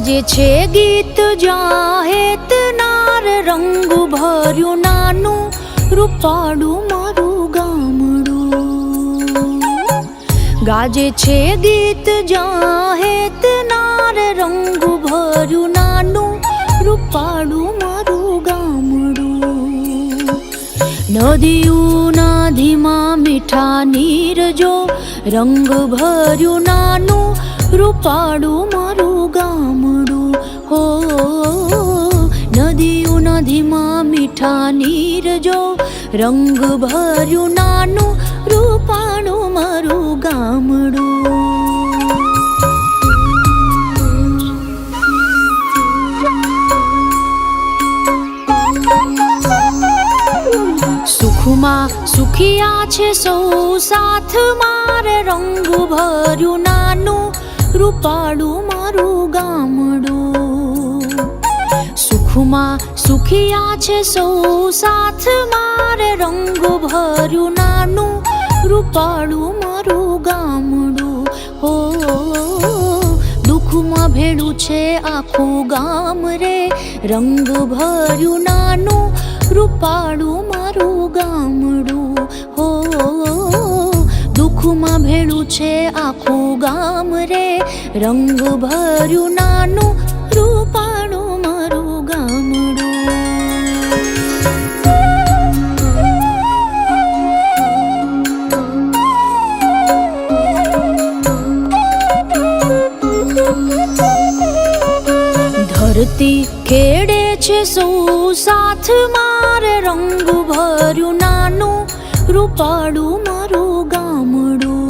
ગાજે છે ગીત જાહેતનાર, રંગ ભર્યું નાનું રૂપાળું મારું ગામડું. ગાજે છે ગીત જાહેતનાર, રંગ ભર્યું નાનું રૂપાળું મારું ગામડું. નદીઓના ધીમા મીઠા નીર જો, રંગ ભર્યું નાનું રૂપાળું મારું ગામડું. હો નદીઓના ધીમા મીઠા નીર જો, રંગ ભર્યું નાનું રૂપાળું મારું ગામડું. સુખમાં સુખિયા છે સૌ સાથ મારે, રંગ ભર્યું નાનું રૂપાળું મારું ગામડું. સુખમાં સુખિયા છે સૌ સાથ મારે, રંગ ભર્યું નાનું રૂપાળું મારું ગામડું. હો દુઃખમાં ભેળું છે આખું ગામ રે, રંગ ભર્યું નાનું રૂપાળું મારું ગામડું. હો દુઃખમાં ભેળું છે આખું ગામ રે, રંગ ભર્યું નાનું રૂપાળું મારું ગામડું. ધરતી ખેડે છે સૌ સાથ મારે, રંગ ભર્યું નાનું રૂપાળું મારું ગામડું.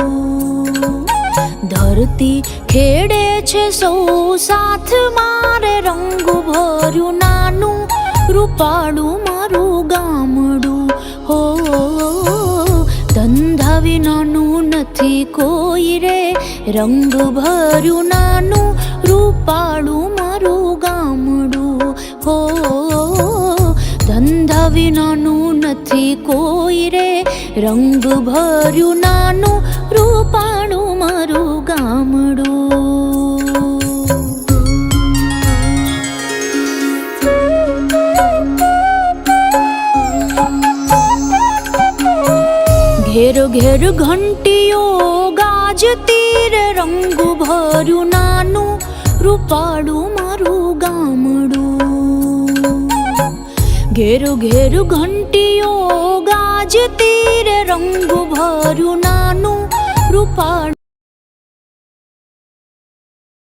ધરતી ખેડે છે સૌ સાથ મારે, રંગ ભર્યું નાનું રૂપાળું મારું ગામડું. હો ધંધા વિનાનું નથી કોઈ રે, રંગ ભર્યું નાનું રૂપાળું મારું ગામડું. હો ધંધા વિનાનું નથી કોઈ રે, રંગ ભર્યું નાનું રૂપાળું મારું ગામડું. ઘેર ઘેર ઘંટીઓ ગાજતી રે, રંગ ભર્યું નાનું રૂપાળું મારું ગામડું. ઘેર ઘેર ઘંટીઓ ગાજતી રે, રંગ ભર્યું નાનું રૂપાળું.